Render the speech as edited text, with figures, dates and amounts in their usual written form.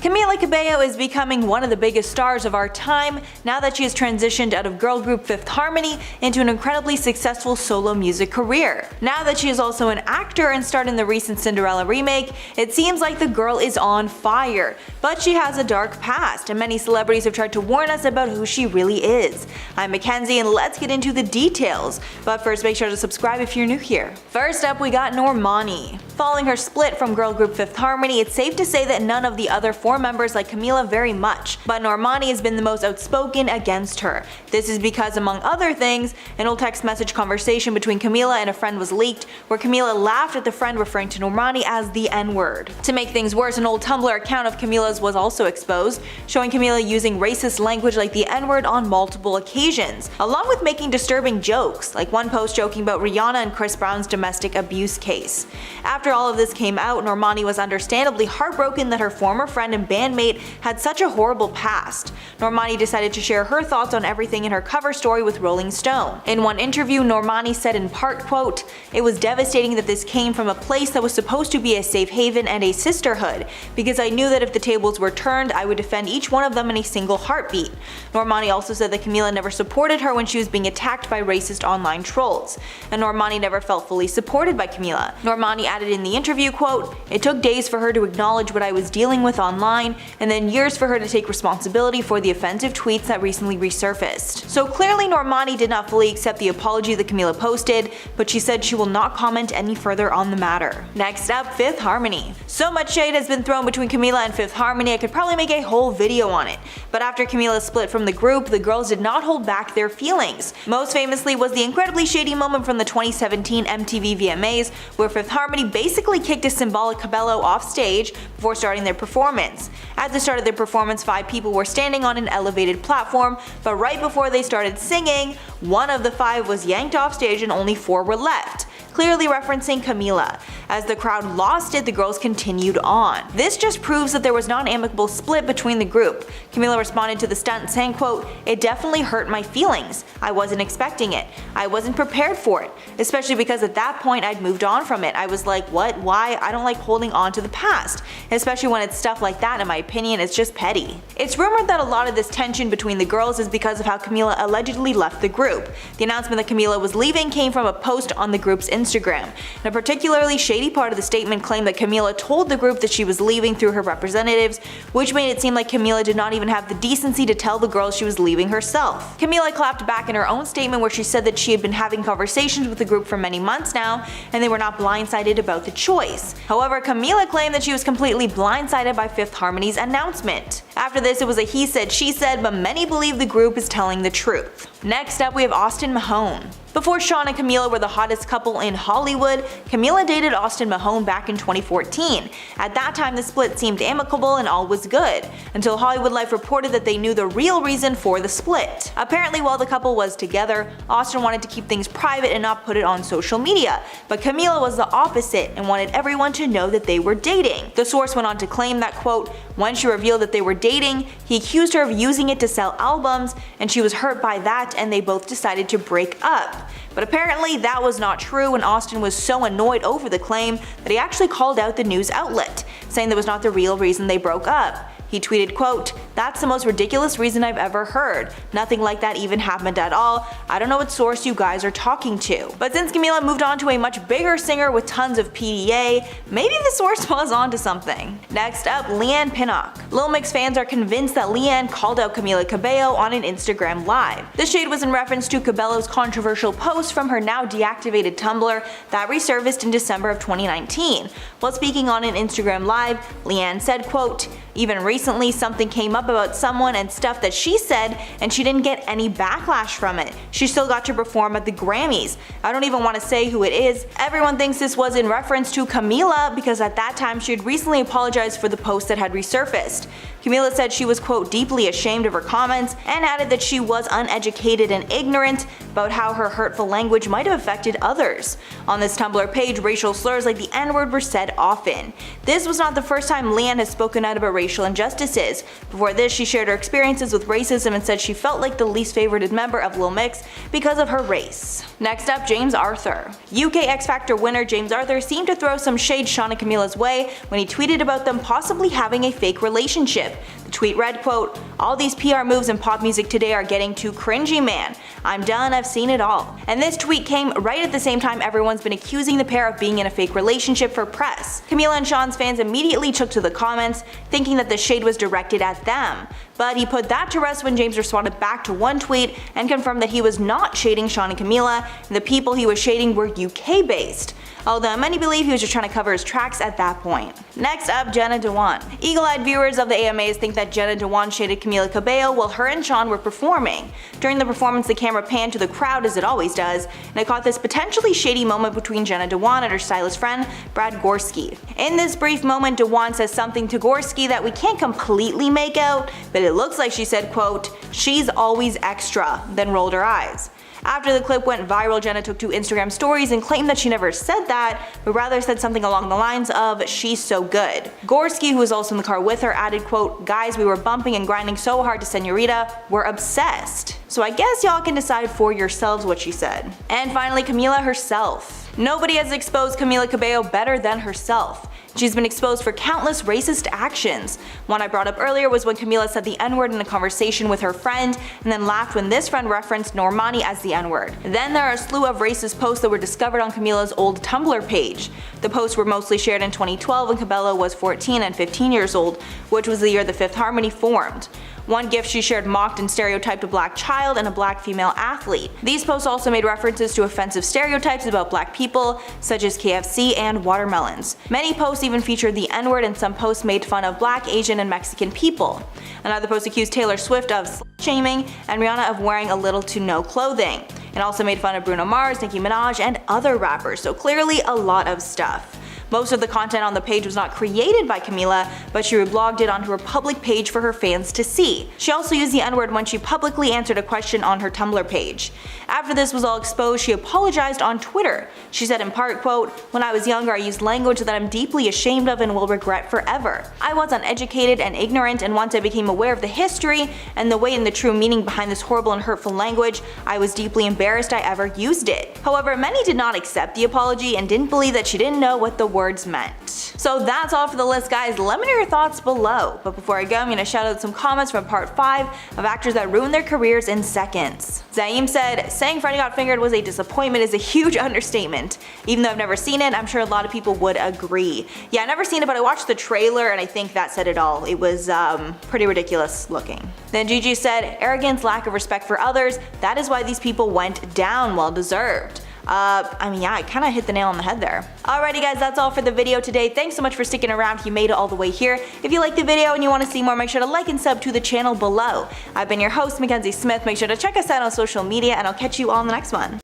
Camila Cabello is becoming one of the biggest stars of our time now that she has transitioned out of girl group Fifth Harmony into an incredibly successful solo music career. Now that she is also an actor and starred in the recent Cinderella remake, it seems like the girl is on fire. But she has a dark past, and many celebrities have tried to warn us about who she really is. I'm Mackenzie, and let's get into the details. But first, make sure to subscribe if you're new here. First up, we got Normani. Following her split from girl group Fifth Harmony, it's safe to say that none of the other four members like Camila very much, but Normani has been the most outspoken against her. This is because, among other things, an old text message conversation between Camila and a friend was leaked, where Camila laughed at the friend referring to Normani as the N-word. To make things worse, an old Tumblr account of Camila's was also exposed, showing Camila using racist language like the N-word on multiple occasions, along with making disturbing jokes, like one post joking about Rihanna and Chris Brown's domestic abuse case. After all of this came out, Normani was understandably heartbroken that her former friend and bandmate had such a horrible past. Normani decided to share her thoughts on everything in her cover story with Rolling Stone. In one interview, Normani said in part, quote, "It was devastating that this came from a place that was supposed to be a safe haven and a sisterhood, because I knew that if the tables were turned, I would defend each one of them in a single heartbeat." Normani also said that Camila never supported her when she was being attacked by racist online trolls, and Normani never felt fully supported by Camila. Normani added in the interview, quote, "It took days for her to acknowledge what I was dealing with online, and then years for her to take responsibility for the offensive tweets that recently resurfaced." So clearly Normani did not fully accept the apology that Camila posted, but she said she will not comment any further on the matter. Next up, Fifth Harmony. So much shade has been thrown between Camila and Fifth Harmony, I could probably make a whole video on it. But after Camila split from the group, the girls did not hold back their feelings. Most famously was the incredibly shady moment from the 2017 MTV VMAs, where Fifth Harmony basically kicked a symbolic Cabello off stage before starting their performance. At the start of their performance, 5 people were standing on an elevated platform, but right before they started singing, one of the 5 was yanked off stage and only 4 were left, clearly referencing Camila. As the crowd lost it, the girls continued on. This just proves that there was not an amicable split between the group. Camila responded to the stunt saying, quote, "It definitely hurt my feelings. I wasn't expecting it. I wasn't prepared for it, especially because at that point I'd moved on from it. I was like, what? Why? I don't like holding on to the past. Especially when it's stuff like that, in my opinion, it's just petty." It's rumored that a lot of this tension between the girls is because of how Camila allegedly left the group. The announcement that Camila was leaving came from a post on the group's Instagram. And a particularly shady part of the statement claimed that Camila told the group that she was leaving through her representatives, which made it seem like Camila did not even have the decency to tell the girls she was leaving herself. Camila clapped back in her own statement, where she said that she had been having conversations with the group for many months now, and they were not blindsided about the choice. However, Camila claimed that she was completely blindsided by Fifth Harmony's announcement. After this, it was a he said, she said, but many believe the group is telling the truth. Next up, we have Austin Mahone. Before Sean and Camila were the hottest couple in Hollywood, Camila dated Austin Mahone back in 2014. At that time, the split seemed amicable and all was good, until Hollywood Life reported that they knew the real reason for the split. Apparently, while the couple was together, Austin wanted to keep things private and not put it on social media, but Camila was the opposite and wanted everyone to know that they were dating. The source went on to claim that, quote, "When she revealed that they were dating, he accused her of using it to sell albums, and she was hurt by that, and they both decided to break up." But apparently that was not true, and Austin was so annoyed over the claim that he actually called out the news outlet, saying that was not the real reason they broke up. He tweeted, quote, "That's the most ridiculous reason I've ever heard. Nothing like that even happened at all. I don't know what source you guys are talking to." But since Camila moved on to a much bigger singer with tons of PDA, maybe the source was onto something. Next up, Leanne Pinnock. Lil Mix fans are convinced that Leanne called out Camila Cabello on an Instagram Live. The shade was in reference to Cabello's controversial post from her now deactivated Tumblr that resurfaced in December of 2019. While speaking on an Instagram Live, Leanne said, quote, "Even recently something came up about someone and stuff that she said, and she didn't get any backlash from it. She still got to perform at the Grammys. I don't even want to say who it is. Everyone thinks this was in reference to Camila because at that time she had recently apologized for the post that had resurfaced." Camila said she was, quote, "deeply ashamed of her comments," and added that she was uneducated and ignorant about how her hurtful language might have affected others. On this Tumblr page, racial slurs like the N-word were said often. This was not the first time Leanne has spoken out about racial injustices. Before Before this, she shared her experiences with racism and said she felt like the least favorited member of Lil Mix because of her race. Next up, James Arthur. UK X Factor winner James Arthur seemed to throw some shade Sean and Camila's way when he tweeted about them possibly having a fake relationship. The tweet read, quote, "All these PR moves in pop music today are getting too cringy, man. I'm done, I've seen it all." And this tweet came right at the same time everyone's been accusing the pair of being in a fake relationship for press. Camila and Sean's fans immediately took to the comments, thinking that the shade was directed at them. But he put that to rest when James responded back to one tweet and confirmed that he was not shading Sean and Camila, and the people he was shading were UK based. Although many believe he was just trying to cover his tracks at that point. Next up, Jenna Dewan. Eagle-eyed viewers of the AMAs think that Jenna Dewan shaded Camila Cabello while her and Sean were performing. During the performance, the camera panned to the crowd as it always does, and it caught this potentially shady moment between Jenna Dewan and her stylist friend, Brad Gorski. In this brief moment, Dewan says something to Gorski that we can't completely make out, but it looks like she said, quote, "She's always extra," then rolled her eyes. After the clip went viral, Jenna took to Instagram stories and claimed that she never said that, but rather said something along the lines of, "She's so good." Gorski, who was also in the car with her, added, quote, "Guys, we were bumping and grinding so hard to Senorita, we're obsessed." So I guess y'all can decide for yourselves what she said. And finally, Camila herself. Nobody has exposed Camila Cabello better than herself. She's been exposed for countless racist actions. One I brought up earlier was when Camila said the N-word in a conversation with her friend, and then laughed when this friend referenced Normani as the N-word. Then there are a slew of racist posts that were discovered on Camila's old Tumblr page. The posts were mostly shared in 2012 when Cabello was 14 and 15 years old, which was the year the Fifth Harmony formed. One gift she shared mocked and stereotyped a black child and a black female athlete. These posts also made references to offensive stereotypes about black people, such as KFC and watermelons. Many posts even featured the N-word, and some posts made fun of black, Asian, and Mexican people. Another post accused Taylor Swift of slut-shaming and Rihanna of wearing a little to no clothing. It also made fun of Bruno Mars, Nicki Minaj, and other rappers, so clearly a lot of stuff. Most of the content on the page was not created by Camila, but she reblogged it onto her public page for her fans to see. She also used the N-word when she publicly answered a question on her Tumblr page. After this was all exposed, she apologized on Twitter. She said in part, quote, "When I was younger, I used language that I'm deeply ashamed of and will regret forever. I was uneducated and ignorant, and once I became aware of the history and the weight and the true meaning behind this horrible and hurtful language, I was deeply embarrassed I ever used it." However, many did not accept the apology and didn't believe that she didn't know what the words meant. So that's all for the list, guys. Let me know your thoughts below. But before I go, I'm gonna shout out some comments from part 5 of actors that ruined their careers in seconds. Zaim said, "Saying Freddie Got Fingered was a disappointment is a huge understatement. Even though I've never seen it, I'm sure a lot of people would agree." Yeah, I've never seen it, but I watched the trailer and I think that said it all. It was pretty ridiculous looking. Then Gigi said, "Arrogance, lack of respect for others, that is why these people went down, well deserved." Yeah, I kinda hit the nail on the head there. Alrighty guys, that's all for the video today. Thanks so much for sticking around if you made it all the way here. If you liked the video and you want to see more, make sure to like and sub to the channel below. I've been your host, Mackenzie Smith. Make sure to check us out on social media, and I'll catch you all in the next one.